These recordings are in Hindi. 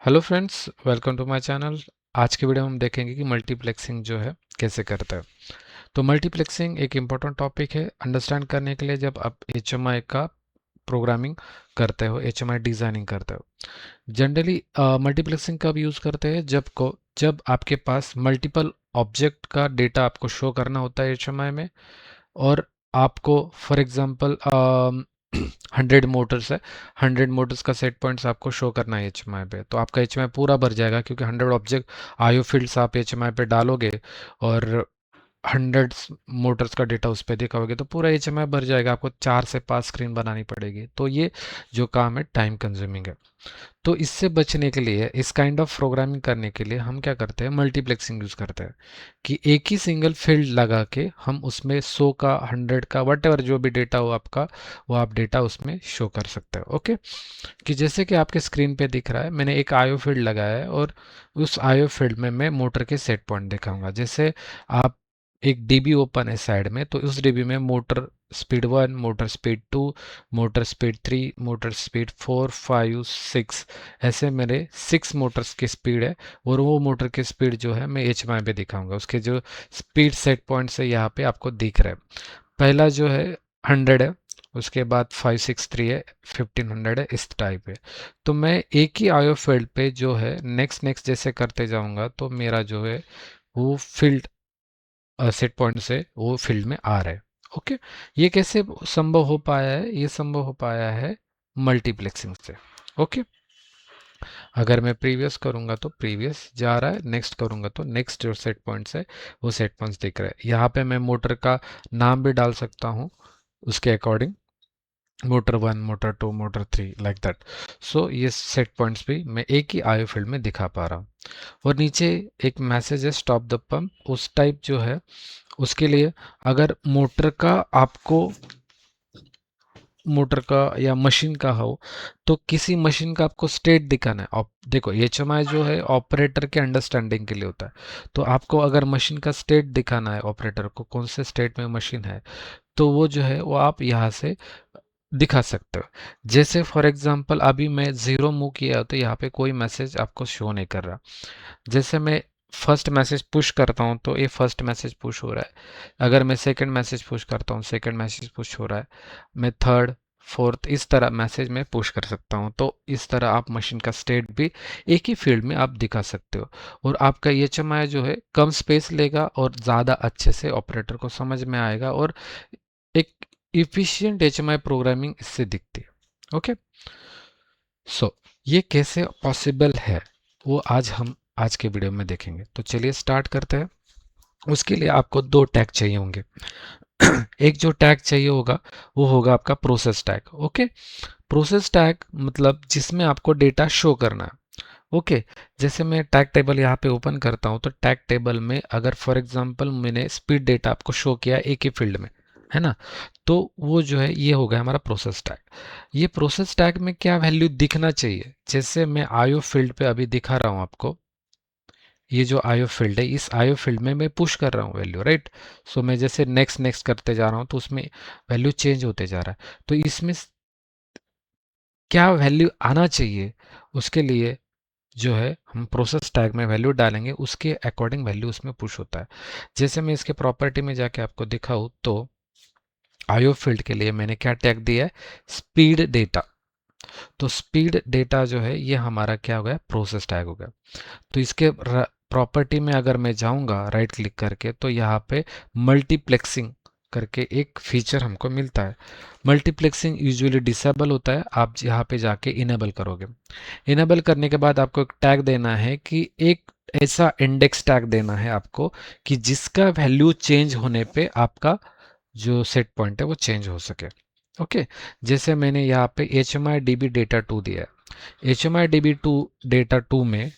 Hello friends, welcome to my channel. आज की वीडियो में हम देखेंगे कि मल्टीप्लेक्सिंग जो है कैसे करता है। तो मल्टीप्लेक्सिंग एक इम्पोर्टेंट टॉपिक है अंडरस्टैंड करने के लिए। जब आप एचएमआई का प्रोग्रामिंग करते हो, एचएमआई डिज़ाइनिंग करते हो, जनरली मल्टीप्लेक्सिंग कब यूज़ करते हैं? जब आपके पास मल्टीपल ऑब्जेक्ट का डेटा आपको शो करना होता है एचएमआई में, और आपको फॉर एग्जांपल 100 मोटर्स है, 100 मोटर्स का सेट पॉइंट्स आपको शो करना है एचएमआई पे, तो आपका एचएमआई पूरा भर जाएगा क्योंकि 100 ऑब्जेक्ट आईओ फील्ड्स आप एचएमआई पे डालोगे और 100 मोटर्स का डेटा उस पर दिखाओगे तो पूरा एचएमआई भर जाएगा। आपको 4 से 5 स्क्रीन बनानी पड़ेगी, तो ये जो काम है टाइम कंज्यूमिंग है। तो इससे बचने के लिए, इस काइंड ऑफ प्रोग्रामिंग करने के लिए हम क्या करते हैं, मल्टीप्लेक्सिंग यूज़ करते हैं कि एक ही सिंगल फील्ड लगा के हम उसमें 100 का, 100 का, वट जो भी डेटा हो आपका, वो आप डेटा उसमें शो कर सकते हो। ओके, कि जैसे कि आपके स्क्रीन पे दिख रहा है, मैंने एक आईओ फील्ड लगाया है और उस आईओ फील्ड में मैं मोटर के सेट पॉइंट दिखाऊंगा। जैसे आप एक डीबी ओपन है साइड में, तो उस डीबी में motor speed 1, motor speed 2, motor speed 3, motor speed 4, 5, 6, ऐसे मेरे 6 मोटर्स की स्पीड है। और वो मोटर की स्पीड जो है मैं एच पे दिखाऊंगा। उसके जो स्पीड सेट पॉइंट्स है यहाँ पे आपको दिख रहा है। पहला जो है 100 है, उसके बाद 563 है, 1500 है, इस टाइप है। तो मैं एक ही आयो फील्ड पे जो है नेक्स्ट नेक्स्ट जैसे करते जाऊंगा तो मेरा जो है वो फील्ड सेट पॉइंट से वो फील्ड में आ रहा है। ओके, ये कैसे संभव हो पाया है? ये संभव हो पाया है मल्टीप्लेक्सिंग से। ओके, अगर मैं प्रीवियस करूंगा तो प्रीवियस जा रहा है, नेक्स्ट करूंगा तो नेक्स्ट जो सेट पॉइंट्स है वो सेट पॉइंट्स दिख रहा है। यहाँ पे मैं मोटर का नाम भी डाल सकता हूँ उसके according, motor 1, motor 2, motor 3, like that. So ये सेट पॉइंट्स भी मैं एक ही आयो फील्ड में दिखा पा रहा हूँ। और नीचे एक मैसेज है स्टॉप द पंप, उस टाइप जो है उसके लिए अगर मोटर का आपको, मोटर का या मशीन का हो, तो किसी मशीन का आपको स्टेट दिखाना है। देखो, एचएमआई जो है ऑपरेटर के अंडरस्टैंडिंग के लिए होता है। तो आपको अगर मशीन का स्टेट दिखाना है ऑपरेटर को, कौन से स्टेट में मशीन है, तो वो जो है वो आप यहाँ से दिखा सकते हो। जैसे फॉर एग्जांपल अभी मैं 0 मूव किया तो यहाँ पे कोई मैसेज आपको शो नहीं कर रहा। जैसे मैं फर्स्ट मैसेज पुश करता हूँ तो ये फर्स्ट मैसेज पुश हो रहा है। अगर मैं सेकंड मैसेज पुश करता हूँ, सेकंड मैसेज पुश हो रहा है। मैं थर्ड, फोर्थ, इस तरह मैसेज में पुश कर सकता हूँ। तो इस तरह आप मशीन का स्टेट भी एक ही फील्ड में आप दिखा सकते हो। और आपका एचएमआई जो है कम स्पेस लेगा और ज़्यादा अच्छे से ऑपरेटर को समझ में आएगा, और एक इफिशियंट एचएमआई प्रोग्रामिंग इससे दिखती है। ओके, सो ये कैसे पॉसिबल है वो आज हम आज के वीडियो में देखेंगे। तो चलिए स्टार्ट करते हैं। उसके लिए आपको दो टैग चाहिए होंगे। एक जो टैग चाहिए होगा वो होगा आपका process tag. Okay, process tag मतलब जिसमें आपको डेटा शो करना है। ओके, जैसे मैं टैग टेबल यहाँ पे ओपन करता हूँ तो टैग टेबल में अगर फॉर एग्जांपल मैंने स्पीड डेटा आपको शो किया एक ही फील्ड में, है ना, तो वो जो है ये हो गया हमारा प्रोसेस टैग। ये प्रोसेस टैग में क्या वैल्यू दिखना चाहिए, जैसे मैं आईओ फील्ड पे अभी दिखा रहा हूँ आपको, ये जो आईओ फील्ड है, इस आईओ फील्ड में मैं पुश कर रहा हूँ वैल्यू, राइट। सो मैं जैसे नेक्स्ट नेक्स्ट करते जा रहा हूँ तो उसमें वैल्यू चेंज होते जा रहा है। तो इसमें क्या वैल्यू आना चाहिए, उसके लिए जो है हम प्रोसेस टैग में वैल्यू डालेंगे, उसके अकॉर्डिंग वैल्यू उसमें पुश होता है। जैसे मैं इसके प्रॉपर्टी में जाके आपको दिखाऊँ तो आईओ फील्ड के लिए मैंने क्या टैग दिया है, स्पीड डेटा। तो स्पीड डेटा जो है ये हमारा क्या हो गया, प्रोसेस टैग हो गया। तो इसके प्रॉपर्टी में अगर मैं जाऊंगा राइट क्लिक करके तो यहाँ पे मल्टीप्लेक्सिंग करके एक फीचर हमको मिलता है। मल्टीप्लेक्सिंग यूजुअली डिसेबल होता है, आप यहाँ पे जाके इनेबल करोगे। इनेबल करने के बाद आपको एक टैग देना है कि एक ऐसा इंडेक्स टैग देना है आपको कि जिसका वैल्यू चेंज होने पे आपका जो सेट पॉइंट है वो चेंज हो सके। ओके, जैसे मैंने यहाँ पे H M I D B data two दिया है। H M I D B two data two में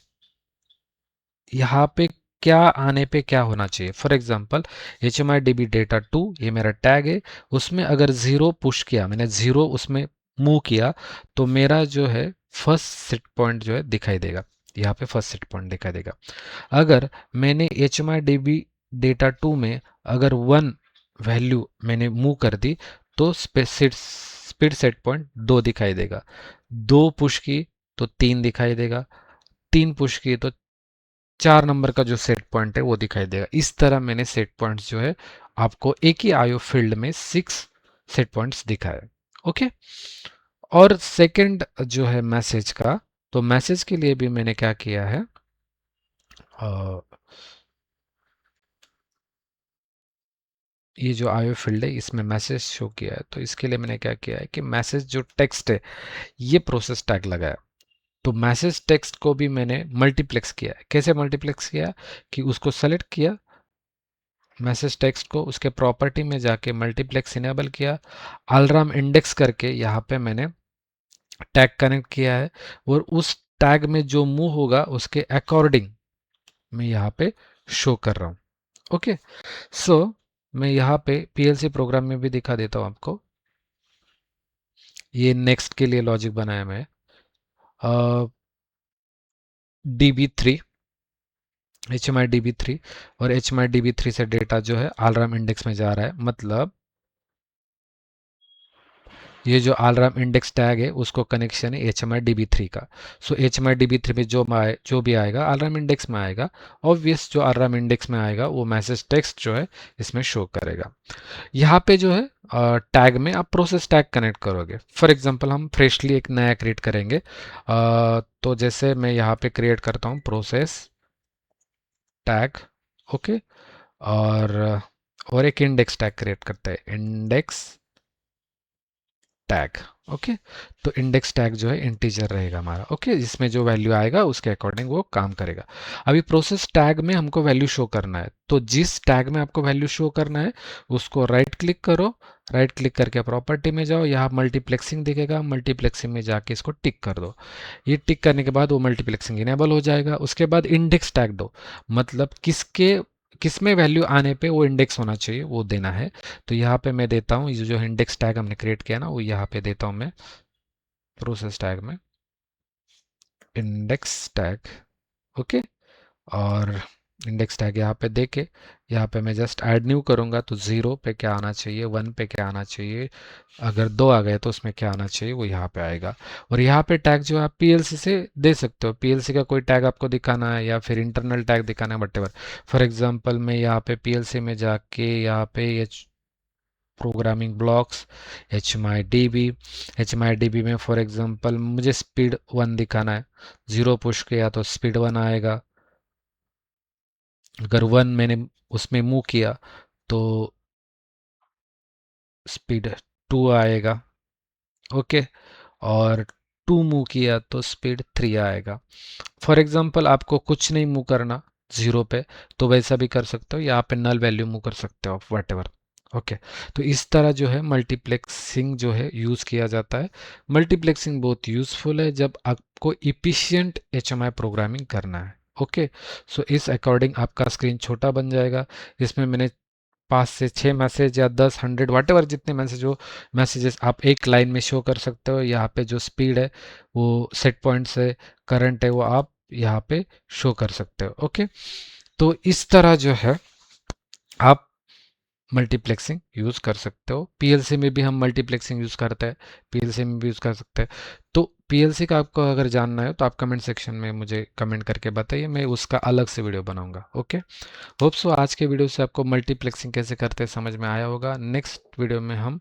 यहाँ पे क्या आने पे क्या होना चाहिए, for example H M I D B data two ये मेरा टैग है, उसमें अगर 0 पुश किया, मैंने 0 उसमें मूव किया, तो मेरा जो है फर्स्ट सेट पॉइंट जो है दिखाई देगा। यहाँ पे फर्स्ट सेट पॉइंट दिखाई देगा। अगर मैंने H M I D B data two में अगर 1 वैल्यू मैंने मूव कर दी तो स्पीड सेट पॉइंट 2 दिखाई देगा। 2 पुश की तो 3 दिखाई देगा। 3 पुश किए तो 4 नंबर का जो सेट पॉइंट है वो दिखाई देगा। इस तरह मैंने सेट पॉइंट्स जो है आपको एक ही आईओ फील्ड में 6 सेट पॉइंट्स दिखाए। ओके। और सेकंड जो है मैसेज का, तो मैसेज के लिए भी मैंने क्या किया है, अ, ये जो आईओ फील्ड है इसमें मैसेज शो किया है, तो इसके लिए मैंने क्या किया है कि मैसेज जो टेक्स्ट है ये प्रोसेस टैग लगाया। तो मैसेज टेक्स्ट को भी मैंने मल्टीप्लेक्स किया है। कैसे मल्टीप्लेक्स किया कि उसको सेलेक्ट किया मैसेज टेक्स्ट को, उसके प्रॉपर्टी में जाके मल्टीप्लेक्स इनेबल किया, अलार्म इंडेक्स करके यहाँ पे मैंने टैग कनेक्ट किया है, और उस टैग में जो मूव होगा उसके अकॉर्डिंग मैं यहाँ पे शो कर रहा हूँ। ओके। सो मैं यहाँ पे पीएलसी प्रोग्राम में भी दिखा देता हूँ आपको। ये नेक्स्ट के लिए लॉजिक बनाया मैं, DB3, HMI DB3, और HMI DB3 से डेटा जो है अलार्म इंडेक्स में जा रहा है। मतलब ये जो अलार्म इंडेक्स टैग है उसको कनेक्शन है HMI DB3 का। सो HMI DB3 में जो भी आएगा अलार्म इंडेक्स में आएगा। ऑब्वियस जो अलार्म इंडेक्स में आएगा वो मैसेज टेक्स्ट जो है इसमें शो करेगा। यहाँ पे जो है टैग में आप प्रोसेस टैग कनेक्ट करोगे। फॉर एग्जांपल हम फ्रेशली एक नया क्रिएट करेंगे, तो जैसे मैं यहाँ पे क्रिएट करता हूँ प्रोसेस टैग। ओके। और एक इंडेक्स टैग क्रिएट करते हैं, इंडेक्स टैग। ओके। तो इंडेक्स टैग जो है इंटीजर रहेगा हमारा। ओके। जिसमें जो वैल्यू आएगा उसके अकॉर्डिंग वो काम करेगा। अभी प्रोसेस टैग में हमको वैल्यू शो करना है, तो जिस टैग में आपको वैल्यू शो करना है उसको राइट क्लिक करो, राइट क्लिक करके प्रॉपर्टी में जाओ, यहाँ मल्टीप्लेक्सिंग दिखेगा, मल्टीप्लेक्सिंग में जाके इसको टिक कर दो। ये टिक करने के बाद वो मल्टीप्लेक्सिंग इनेबल हो जाएगा। उसके बाद इंडेक्स टैग दो, मतलब किसमें वैल्यू आने पे वो इंडेक्स होना चाहिए वो देना है। तो यहाँ पे मैं देता हूँ, ये जो इंडेक्स टैग हमने क्रिएट किया ना वो यहाँ पे देता हूँ मैं प्रोसेस टैग में इंडेक्स टैग। ओके। और इंडेक्स टैग यहाँ पे देके यहाँ पे मैं जस्ट ऐड न्यू करूँगा, तो 0 पे क्या आना चाहिए, 1 पे क्या आना चाहिए, अगर 2 आ गए तो उसमें क्या आना चाहिए वो यहाँ पे आएगा। और यहाँ पे टैग जो है आप पीएलसी से दे सकते हो, पीएलसी का कोई टैग आपको दिखाना है या फिर इंटरनल टैग दिखाना है, वटेवर। फॉर एग्जांपल मैं यहाँ पे पीएलसी में जाके यहाँ पे ये programming blocks H M I D B में फॉर एग्जांपल मुझे स्पीड 1 दिखाना है, 0 पुश किया तो स्पीड 1 आएगा, अगर 1 मैंने उसमें मूव किया तो स्पीड 2 आएगा। ओके। और 2 मूव किया तो स्पीड 3 आएगा। फॉर एग्जांपल आपको कुछ नहीं मूव करना 0 पे, तो वैसा भी कर सकते हो, यहाँ पे नल वैल्यू मूव कर सकते हो वट एवर। ओके। तो इस तरह जो है मल्टीप्लेक्सिंग जो है यूज़ किया जाता है। मल्टीप्लेक्सिंग बहुत यूज़फुल है जब आपको इफिशियंट HMI प्रोग्रामिंग करना है। ओके। सो इस अकॉर्डिंग आपका स्क्रीन छोटा बन जाएगा। इसमें मैंने 5 से 6 मैसेज या 10 100 वाट एवर जितने मैसेज हो, मैसेजेस आप एक लाइन में शो कर सकते हो। यहाँ पे जो स्पीड है वो सेट पॉइंट से करंट है वो आप यहाँ पे शो कर सकते हो। ओके। तो इस तरह जो है आप मल्टीप्लेक्सिंग यूज़ कर सकते हो। पीएलसी में भी हम मल्टीप्लेक्सिंग यूज़ करते हैं, पीएलसी में भी यूज़ कर सकते हैं। तो पीएलसी का आपको अगर जानना है तो आप कमेंट सेक्शन में मुझे कमेंट करके बताइए, मैं उसका अलग से वीडियो बनाऊंगा। ओके। होप सो आज के वीडियो से आपको मल्टीप्लेक्सिंग कैसे करते हैं समझ में आया होगा। नेक्स्ट वीडियो में हम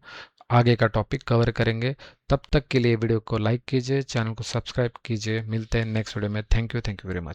आगे का टॉपिक कवर करेंगे। तब तक के लिए वीडियो को लाइक कीजिए, चैनल को सब्सक्राइब कीजिए। मिलते हैं नेक्स्ट वीडियो में। Thank you very much.